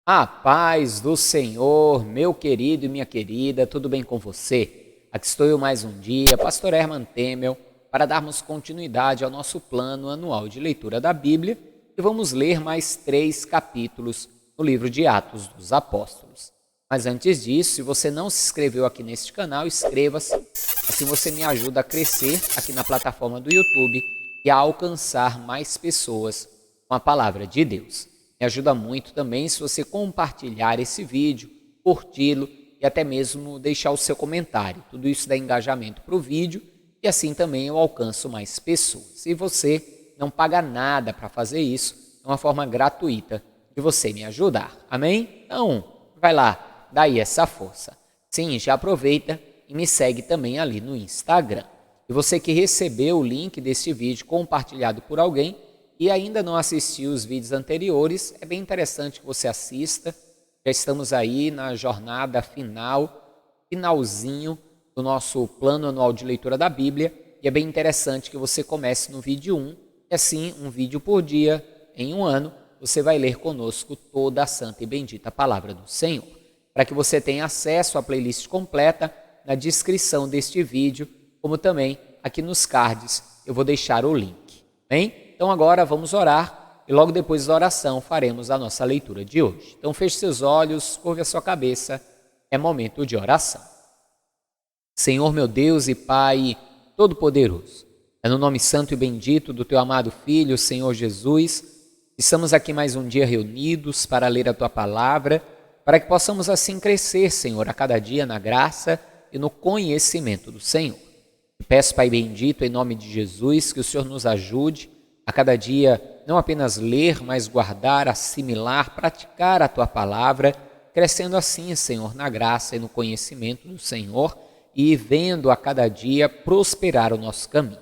A paz do Senhor, meu querido e minha querida, tudo bem com você? Aqui estou eu mais um dia, Pastor Herman Temel, para darmos continuidade ao nosso plano anual de leitura da Bíblia e vamos ler mais 3 capítulos no livro de Atos dos Apóstolos. Mas antes disso, se você não se inscreveu aqui neste canal, inscreva-se, assim você me ajuda a crescer aqui na plataforma do YouTube e a alcançar mais pessoas com a palavra de Deus. Me ajuda muito também se você compartilhar esse vídeo, curti-lo e até mesmo deixar o seu comentário. Tudo isso dá engajamento para o vídeo e assim também eu alcanço mais pessoas. E você não paga nada para fazer isso, é uma forma gratuita de você me ajudar. Amém? Então, vai lá, dá aí essa força. Sim, já aproveita e me segue também ali no Instagram. E você que recebeu o link deste vídeo compartilhado por alguém, e ainda não assistiu os vídeos anteriores, é bem interessante que você assista. Já estamos aí na jornada finalzinho do nosso plano anual de leitura da Bíblia. E é bem interessante que você comece no vídeo 1. E assim, um vídeo por dia, em um ano, você vai ler conosco toda a santa e bendita palavra do Senhor. Para que você tenha acesso à playlist completa, na descrição deste vídeo, como também aqui nos cards, eu vou deixar o link. Bem? Então agora vamos orar e logo depois da oração faremos a nossa leitura de hoje. Então feche seus olhos, curve a sua cabeça, é momento de oração. Senhor meu Deus e Pai Todo-Poderoso, é no nome santo e bendito do Teu amado Filho, Senhor Jesus, estamos aqui mais um dia reunidos para ler a Tua palavra, para que possamos assim crescer, Senhor, a cada dia na graça e no conhecimento do Senhor. Te peço, Pai bendito, em nome de Jesus, que o Senhor nos ajude a cada dia não apenas ler, mas guardar, assimilar, praticar a Tua palavra, crescendo assim, Senhor, na graça e no conhecimento do Senhor e vendo a cada dia prosperar o nosso caminho.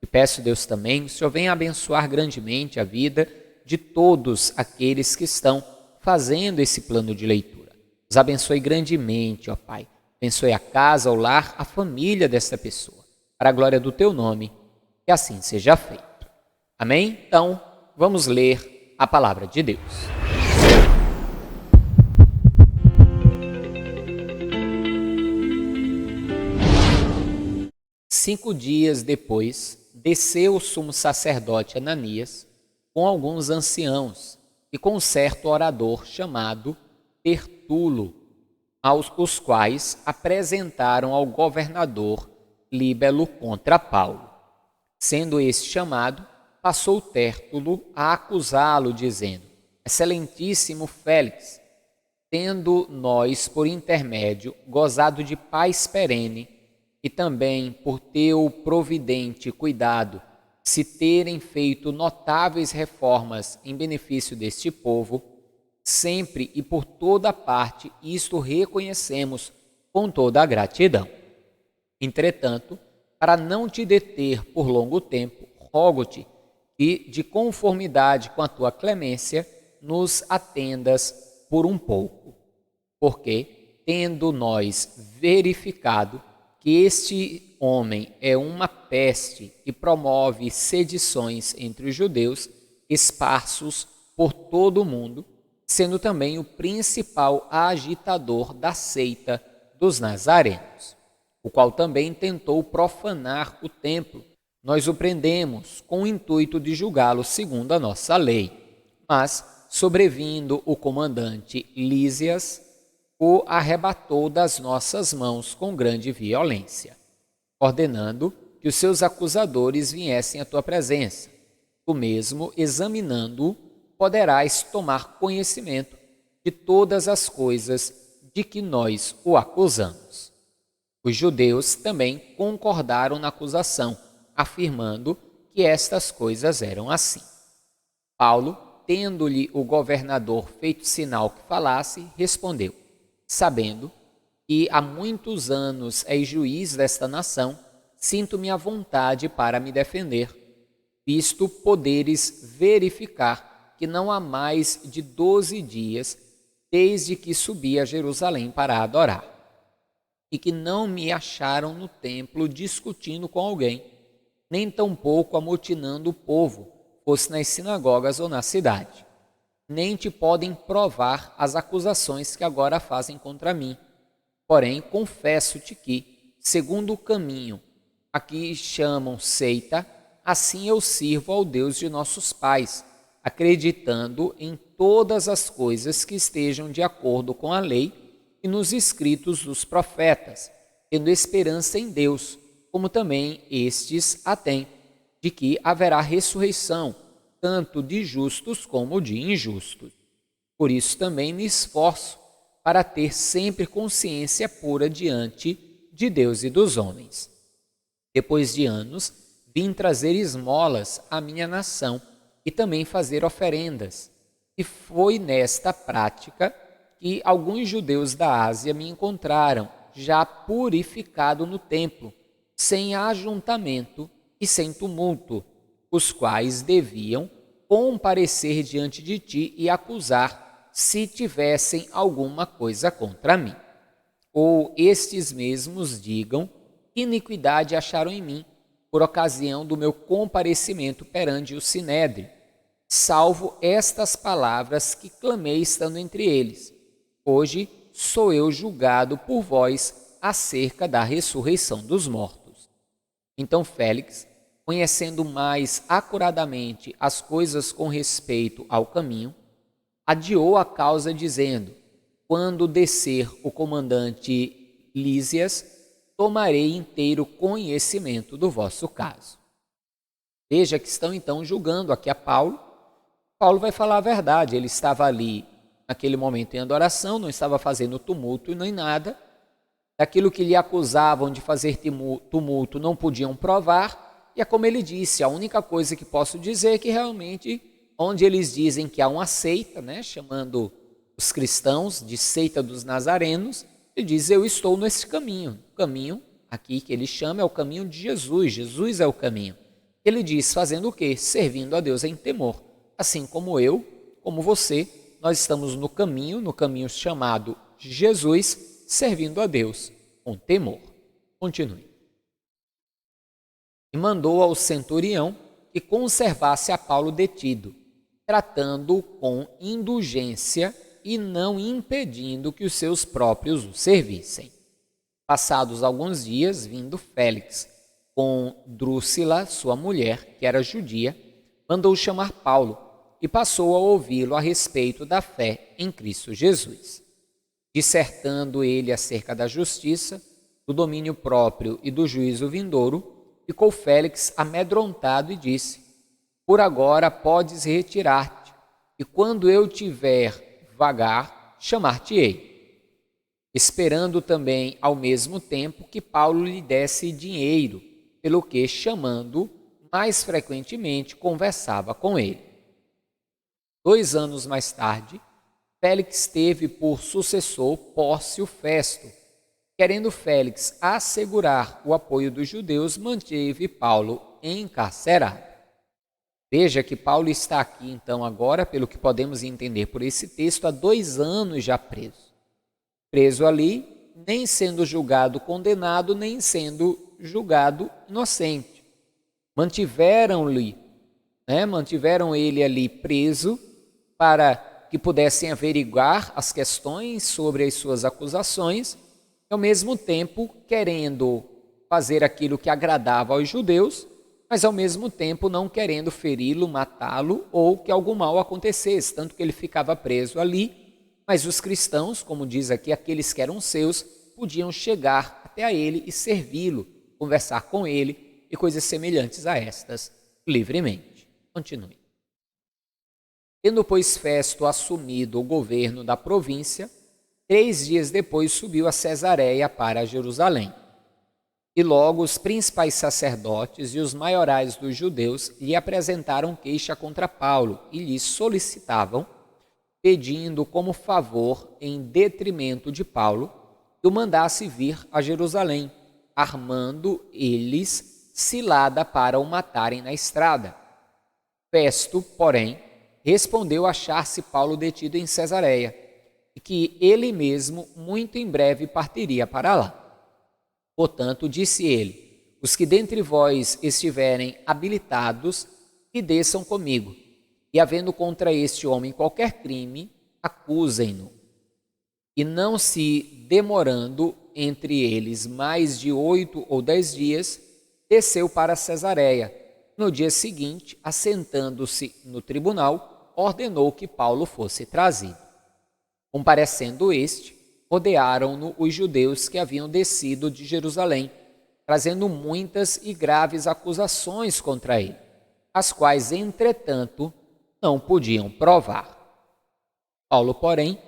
E peço, Deus, também que o Senhor venha abençoar grandemente a vida de todos aqueles que estão fazendo esse plano de leitura. Os abençoe grandemente, ó Pai. Abençoe a casa, o lar, a família dessa pessoa. Para a glória do Teu nome, que assim seja feito. Amém? Então, vamos ler a palavra de Deus. Cinco dias depois, desceu o sumo sacerdote Ananias com alguns anciãos e com um certo orador chamado Tertulo, os quais apresentaram ao governador Líbelo contra Paulo. Sendo este chamado, passou Tértulo a acusá-lo, dizendo: Excelentíssimo Félix, tendo nós, por intermédio, gozado de paz perene, e também por teu providente cuidado, se terem feito notáveis reformas em benefício deste povo, sempre e por toda parte isto reconhecemos com toda a gratidão. Entretanto, para não te deter por longo tempo, rogo-te e, de conformidade com a tua clemência, nos atendas por um pouco. Porque, tendo nós verificado que este homem é uma peste e promove sedições entre os judeus, esparsos por todo o mundo, sendo também o principal agitador da seita dos nazarenos, o qual também tentou profanar o templo, nós o prendemos com o intuito de julgá-lo segundo a nossa lei. Mas, sobrevindo o comandante Lísias, o arrebatou das nossas mãos com grande violência, ordenando que os seus acusadores viessem à tua presença. Tu mesmo, examinando-o, poderás tomar conhecimento de todas as coisas de que nós o acusamos. Os judeus também concordaram na acusação, afirmando que estas coisas eram assim. Paulo, tendo-lhe o governador feito sinal que falasse, respondeu: sabendo que há muitos anos és juiz desta nação, sinto-me à vontade para me defender, visto poderes verificar que não há mais de 12 dias desde que subi a Jerusalém para adorar, e que não me acharam no templo discutindo com alguém, nem tampouco amotinando o povo, fosse nas sinagogas ou na cidade. nem te podem provar as acusações que agora fazem contra mim. Porém, confesso-te que, segundo o caminho a que chamam seita, assim eu sirvo ao Deus de nossos pais, acreditando em todas as coisas que estejam de acordo com a lei e nos escritos dos profetas, tendo esperança em Deus, como também estes a têm, de que haverá ressurreição, tanto de justos como de injustos. Por isso também me esforço para ter sempre consciência pura diante de Deus e dos homens. Depois de anos, vim trazer esmolas à minha nação e também fazer oferendas. E foi nesta prática que alguns judeus da Ásia me encontraram, já purificado no templo, sem ajuntamento e sem tumulto, os quais deviam comparecer diante de ti e acusar, se tivessem alguma coisa contra mim. Ou estes mesmos digam que iniquidade acharam em mim, por ocasião do meu comparecimento perante o Sinédrio, salvo estas palavras que clamei estando entre eles. Hoje sou eu julgado por vós acerca da ressurreição dos mortos. Então Félix, conhecendo mais acuradamente as coisas com respeito ao caminho, adiou a causa dizendo: quando descer o comandante Lísias, tomarei inteiro conhecimento do vosso caso. Veja que estão então julgando aqui a Paulo. Paulo vai falar a verdade, ele estava ali naquele momento em adoração, não estava fazendo tumulto e nem nada. Daquilo que lhe acusavam de fazer tumulto não podiam provar, e é como ele disse, a única coisa que posso dizer é que realmente, onde eles dizem que há uma seita, chamando os cristãos de seita dos nazarenos, ele diz: eu estou nesse caminho. O caminho aqui que ele chama é o caminho de Jesus. Jesus é o caminho. Ele diz, fazendo o quê? Servindo a Deus em temor. Assim como eu, como você, nós estamos no caminho chamado Jesus, servindo a Deus com temor. Continue. E mandou ao centurião que conservasse a Paulo detido, tratando-o com indulgência e não impedindo que os seus próprios o servissem. Passados alguns dias, vindo Félix com Drúxila, sua mulher, que era judia, mandou chamar Paulo e passou a ouvi-lo a respeito da fé em Cristo Jesus. Dissertando ele acerca da justiça, do domínio próprio e do juízo vindouro, ficou Félix amedrontado e disse: por agora podes retirar-te, e quando eu tiver vagar, chamar-te-ei, esperando também ao mesmo tempo que Paulo lhe desse dinheiro, pelo que, chamando mais frequentemente, conversava com ele. 2 anos mais tarde, Félix teve por sucessor Pórcio Festo. Querendo Félix assegurar o apoio dos judeus, manteve Paulo encarcerado. Veja que Paulo está aqui, então, agora, pelo que podemos entender por esse texto, há 2 anos já preso. Preso ali, nem sendo julgado condenado, nem sendo julgado inocente. Mantiveram ele ali preso para que pudessem averiguar as questões sobre as suas acusações, e ao mesmo tempo querendo fazer aquilo que agradava aos judeus, mas ao mesmo tempo não querendo feri-lo, matá-lo ou que algum mal acontecesse, tanto que ele ficava preso ali, mas os cristãos, como diz aqui, aqueles que eram seus, podiam chegar até a ele e servi-lo, conversar com ele e coisas semelhantes a estas, livremente. Continue. Tendo, pois, Festo assumido o governo da província, 3 dias depois subiu a Cesareia para Jerusalém. E logo os principais sacerdotes e os maiorais dos judeus lhe apresentaram queixa contra Paulo e lhe solicitavam, pedindo como favor, em detrimento de Paulo, que o mandasse vir a Jerusalém, armando eles cilada para o matarem na estrada. Festo, porém, respondeu achar-se Paulo detido em Cesareia, e que ele mesmo muito em breve partiria para lá. Portanto, disse ele: os que dentre vós estiverem habilitados, que desçam comigo. E havendo contra este homem qualquer crime, acusem-no. E não se demorando entre eles mais de 8 ou 10 dias, desceu para Cesareia. No dia seguinte, assentando-se no tribunal, ordenou que Paulo fosse trazido. Comparecendo este, rodearam-no os judeus que haviam descido de Jerusalém, trazendo muitas e graves acusações contra ele, as quais, entretanto, não podiam provar. Paulo, porém,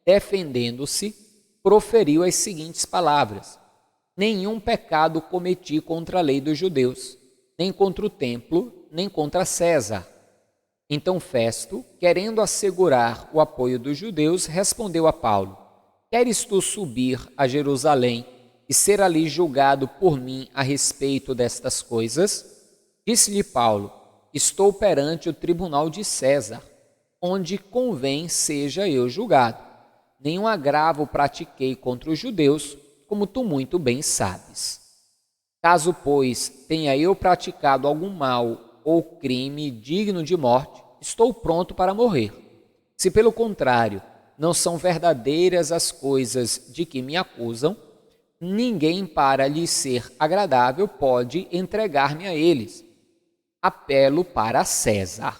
defendendo-se, proferiu as seguintes palavras: nenhum pecado cometi contra a lei dos judeus, nem contra o templo, nem contra César. Então Festo, querendo assegurar o apoio dos judeus, respondeu a Paulo: queres tu subir a Jerusalém e ser ali julgado por mim a respeito destas coisas? Disse-lhe Paulo: estou perante o tribunal de César, onde convém seja eu julgado. Nenhum agravo pratiquei contra os judeus, como tu muito bem sabes. Caso, pois, tenha eu praticado algum mal ou crime digno de morte, estou pronto para morrer. Se, pelo contrário, não são verdadeiras as coisas de que me acusam, ninguém, para lhe ser agradável, pode entregar-me a eles. Apelo para César.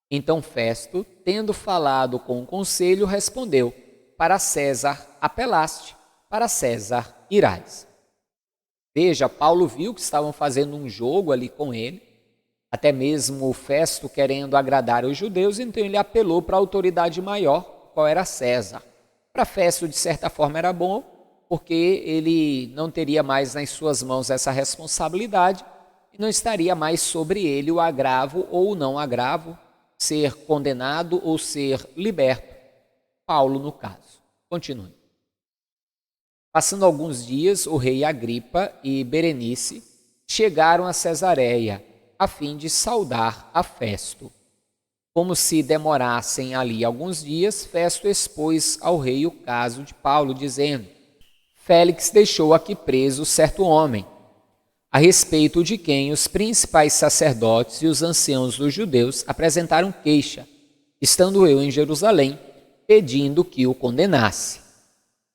Então Festo, tendo falado com o conselho, respondeu: para César apelaste, para César irás. Veja, Paulo viu que estavam fazendo um jogo ali com ele, até mesmo o Festo querendo agradar os judeus, então ele apelou para a autoridade maior, qual era César. Para Festo, de certa forma, era bom, porque ele não teria mais nas suas mãos essa responsabilidade e não estaria mais sobre ele o agravo ou o não agravo, ser condenado ou ser liberto. Paulo, no caso. Continue. Passando alguns dias, o rei Agripa e Berenice chegaram a Cesareia, a fim de saudar a Festo. Como se demorassem ali alguns dias, Festo expôs ao rei o caso de Paulo, dizendo: Félix deixou aqui preso certo homem, a respeito de quem os principais sacerdotes e os anciãos dos judeus apresentaram queixa, estando eu em Jerusalém, pedindo que o condenasse.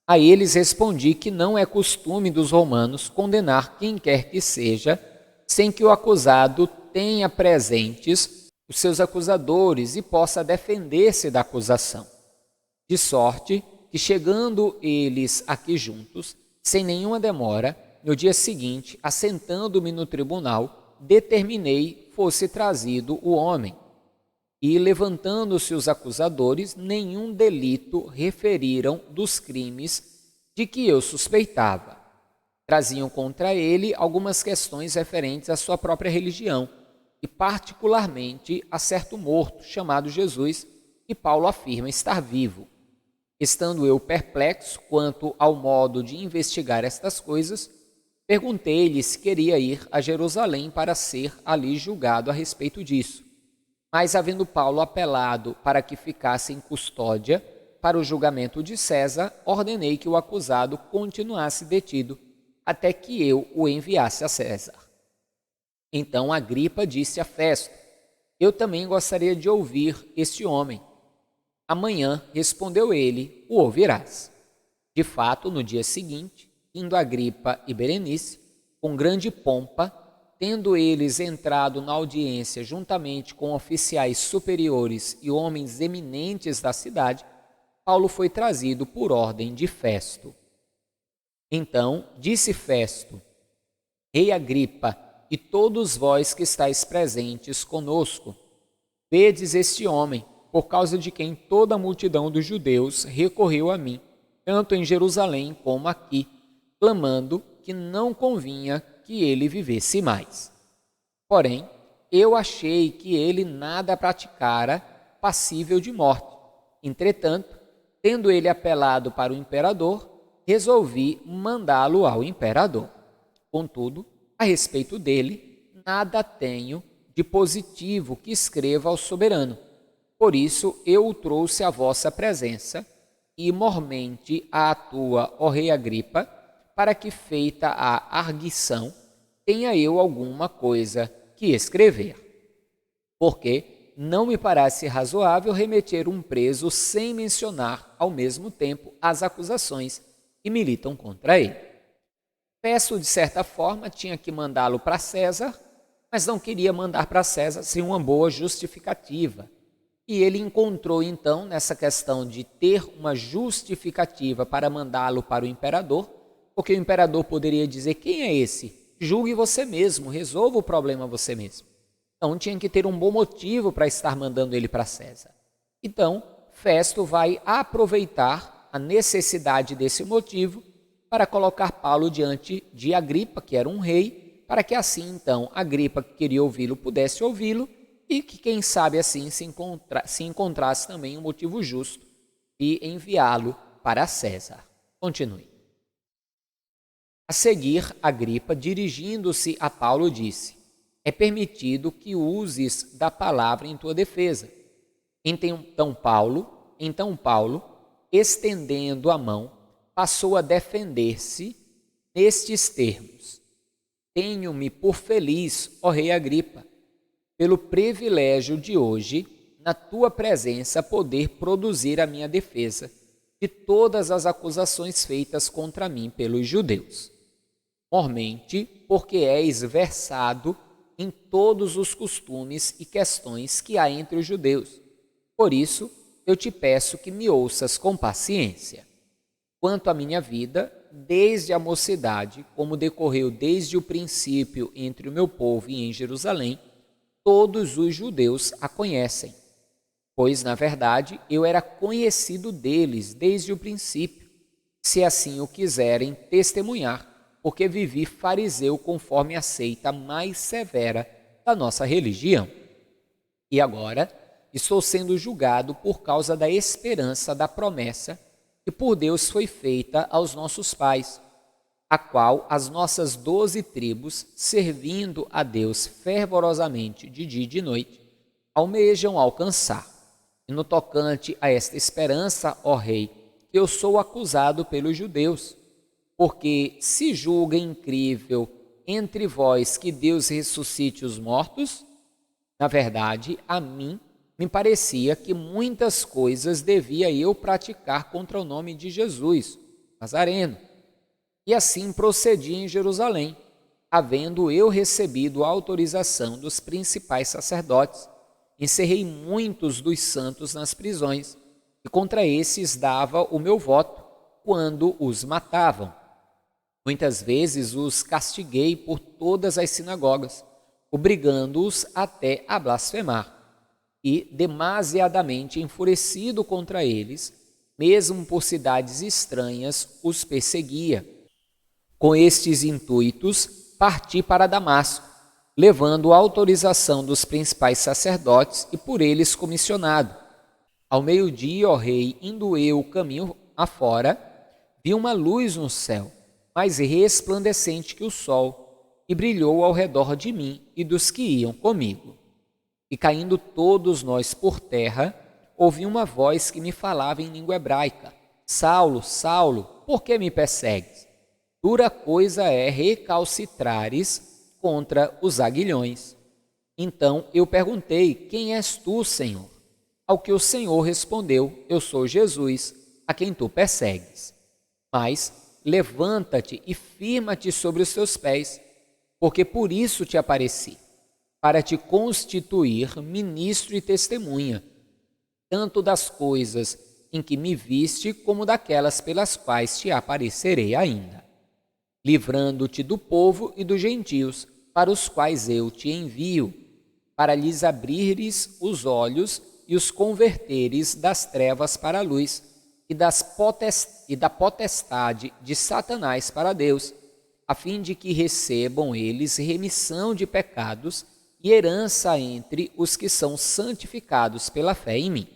A eles respondi que não é costume dos romanos condenar quem quer que seja, sem que o acusado tenha presentes os seus acusadores e possa defender-se da acusação. De sorte que, chegando eles aqui juntos, sem nenhuma demora, no dia seguinte, assentando-me no tribunal, determinei fosse trazido o homem. E, levantando-se os acusadores, nenhum delito referiram dos crimes de que eu suspeitava. Traziam contra ele algumas questões referentes à sua própria religião, e particularmente a certo morto, chamado Jesus, que Paulo afirma estar vivo. Estando eu perplexo quanto ao modo de investigar estas coisas, perguntei-lhe se queria ir a Jerusalém para ser ali julgado a respeito disso. Mas, havendo Paulo apelado para que ficasse em custódia para o julgamento de César, ordenei que o acusado continuasse detido até que eu o enviasse a César. Então Agripa disse a Festo: eu também gostaria de ouvir este homem. Amanhã, respondeu ele, o ouvirás. De fato, no dia seguinte, indo Agripa e Berenice, com grande pompa, tendo eles entrado na audiência juntamente com oficiais superiores e homens eminentes da cidade, Paulo foi trazido por ordem de Festo. Então disse Festo: Rei Agripa, e todos vós que estáis presentes conosco, vedes este homem, por causa de quem toda a multidão dos judeus recorreu a mim, tanto em Jerusalém como aqui, clamando que não convinha que ele vivesse mais. Porém, eu achei que ele nada praticara passível de morte. Entretanto, tendo ele apelado para o imperador, resolvi mandá-lo ao imperador. Contudo, a respeito dele, nada tenho de positivo que escreva ao soberano. Por isso, eu o trouxe à vossa presença, e mormente à tua, ó rei Agripa, para que, feita a arguição, tenha eu alguma coisa que escrever. Porque, não me parece razoável remeter um preso sem mencionar, ao mesmo tempo, as acusações que militam contra ele. Festo, de certa forma, tinha que mandá-lo para César, mas não queria mandar para César sem uma boa justificativa. E ele encontrou, então, nessa questão de ter uma justificativa para mandá-lo para o imperador, porque o imperador poderia dizer: quem é esse? Julgue você mesmo, resolva o problema você mesmo. Então, tinha que ter um bom motivo para estar mandando ele para César. Então, Festo vai aproveitar a necessidade desse motivo para colocar Paulo diante de Agripa, que era um rei, para que assim, então, Agripa, que queria ouvi-lo, pudesse ouvi-lo e que, quem sabe, assim, se encontrasse também um motivo justo de enviá-lo para César. Continue. A seguir, Agripa, dirigindo-se a Paulo, disse: é permitido que uses da palavra em tua defesa. Então Paulo, estendendo a mão, passou a defender-se nestes termos: tenho-me por feliz, ó rei Agripa, pelo privilégio de hoje, na tua presença, poder produzir a minha defesa de todas as acusações feitas contra mim pelos judeus. Mormente, porque és versado em todos os costumes e questões que há entre os judeus. Por isso, eu te peço que me ouças com paciência. Quanto à minha vida, desde a mocidade, como decorreu desde o princípio entre o meu povo e em Jerusalém, todos os judeus a conhecem. Pois, na verdade, eu era conhecido deles desde o princípio, se assim o quiserem testemunhar, porque vivi fariseu conforme a seita mais severa da nossa religião. E agora estou sendo julgado por causa da esperança da promessa que por Deus foi feita aos nossos pais, a qual as nossas 12 tribos, servindo a Deus fervorosamente de dia e de noite, almejam alcançar. E no tocante a esta esperança, ó rei, eu sou acusado pelos judeus, porque se julga incrível entre vós que Deus ressuscite os mortos, na verdade, a mim me parecia que muitas coisas devia eu praticar contra o nome de Jesus, Nazareno. E assim procedi em Jerusalém, havendo eu recebido a autorização dos principais sacerdotes, encerrei muitos dos santos nas prisões, e contra esses dava o meu voto, quando os matavam. Muitas vezes os castiguei por todas as sinagogas, obrigando-os até a blasfemar. E, demasiadamente enfurecido contra eles, mesmo por cidades estranhas, os perseguia. Com estes intuitos, parti para Damasco, levando a autorização dos principais sacerdotes e por eles comissionado. Ao meio-dia, ó rei, indo eu o caminho afora, vi uma luz no céu, mais resplandecente que o sol, e brilhou ao redor de mim e dos que iam comigo. E caindo todos nós por terra, ouvi uma voz que me falava em língua hebraica: Saulo, Saulo, por que me persegues? Dura coisa é recalcitrares contra os aguilhões. Então eu perguntei: quem és tu, Senhor? Ao que o Senhor respondeu: eu sou Jesus, a quem tu persegues. Mas levanta-te e firma-te sobre os teus pés, porque por isso te apareci, para te constituir ministro e testemunha, tanto das coisas em que me viste, como daquelas pelas quais te aparecerei ainda, livrando-te do povo e dos gentios, para os quais eu te envio, para lhes abrires os olhos e os converteres das trevas para a luz, e da potestade de Satanás para Deus, a fim de que recebam eles remissão de pecados e herança entre os que são santificados pela fé em mim.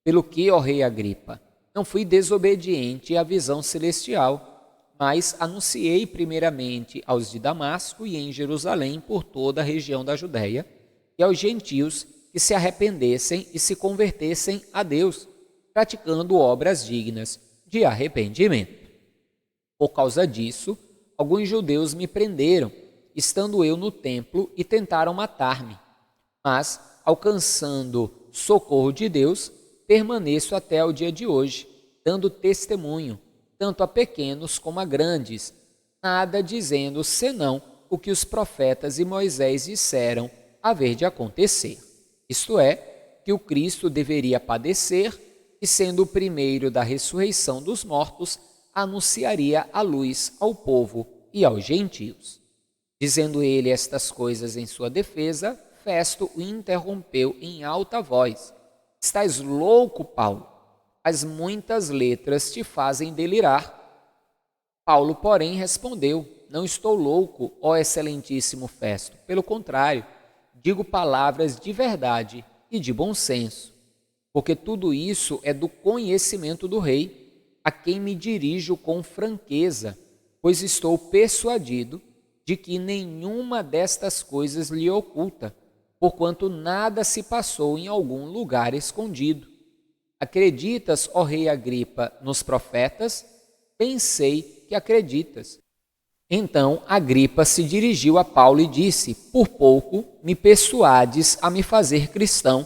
Pelo que, ó rei Agripa, não fui desobediente à visão celestial, mas anunciei primeiramente aos de Damasco e em Jerusalém por toda a região da Judéia, e aos gentios que se arrependessem e se convertessem a Deus, praticando obras dignas de arrependimento. Por causa disso, alguns judeus me prenderam, estando eu no templo, e tentaram matar-me. Mas, alcançando socorro de Deus, permaneço até o dia de hoje, dando testemunho, tanto a pequenos como a grandes, nada dizendo senão o que os profetas e Moisés disseram haver de acontecer. Isto é, que o Cristo deveria padecer e, sendo o primeiro da ressurreição dos mortos, anunciaria a luz ao povo e aos gentios. Dizendo ele estas coisas em sua defesa, Festo o interrompeu em alta voz. Estás louco, Paulo? As muitas letras te fazem delirar. Paulo, porém, respondeu: não estou louco, ó excelentíssimo Festo. Pelo contrário, digo palavras de verdade e de bom senso, porque tudo isso é do conhecimento do rei, a quem me dirijo com franqueza, pois estou persuadido de que nenhuma destas coisas lhe oculta, porquanto nada se passou em algum lugar escondido. Acreditas, ó rei Agripa, nos profetas? Bem sei que acreditas. Então Agripa se dirigiu a Paulo e disse: por pouco me persuades a me fazer cristão.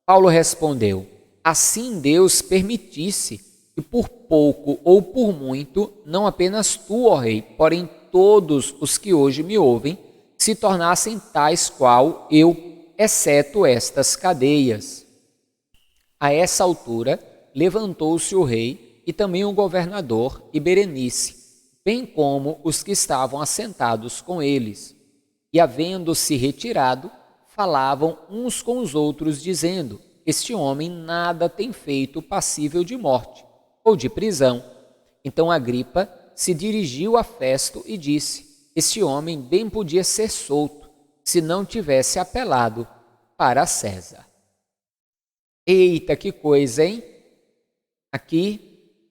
Paulo respondeu: assim Deus permitisse que por pouco ou por muito, não apenas tu, ó rei, porém todos os que hoje me ouvem, se tornassem tais qual eu, exceto estas cadeias. A essa altura, levantou-se o rei e também o governador e Berenice, bem como os que estavam assentados com eles. E, havendo-se retirado, falavam uns com os outros, dizendo: este homem nada tem feito passível de morte ou de prisão. Então Agripa se dirigiu a Festo e disse: este homem bem podia ser solto, se não tivesse apelado para César. Eita, que coisa, hein? Aqui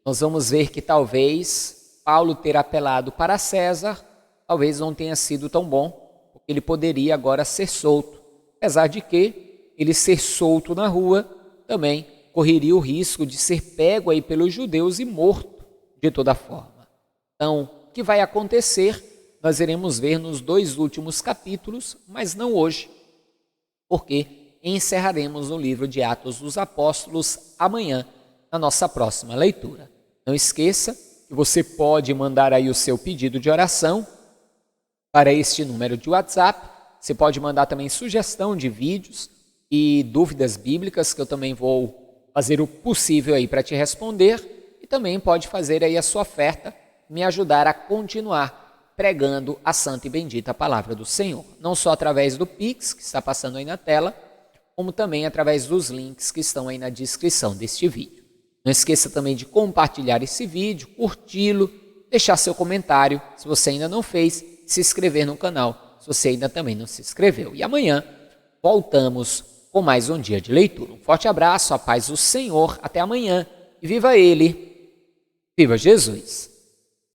nós vamos ver que talvez Paulo ter apelado para César, talvez não tenha sido tão bom, porque ele poderia agora ser solto, apesar de que ele ser solto na rua também correria o risco de ser pego aí pelos judeus e morto de toda forma. Então, o que vai acontecer, nós iremos ver nos 2 últimos capítulos, mas não hoje, porque encerraremos o livro de Atos dos Apóstolos amanhã, na nossa próxima leitura. Não esqueça que você pode mandar aí o seu pedido de oração para este número de WhatsApp. Você pode mandar também sugestão de vídeos e dúvidas bíblicas, que eu também vou fazer o possível aí para te responder. E também pode fazer aí a sua oferta, me ajudar a continuar pregando a santa e bendita palavra do Senhor. Não só através do Pix, que está passando aí na tela, como também através dos links que estão aí na descrição deste vídeo. Não esqueça também de compartilhar esse vídeo, curti-lo, deixar seu comentário, se você ainda não fez, se inscrever no canal, se você ainda também não se inscreveu. E amanhã voltamos com mais um dia de leitura. Um forte abraço, a paz do Senhor, até amanhã, e viva Ele, viva Jesus!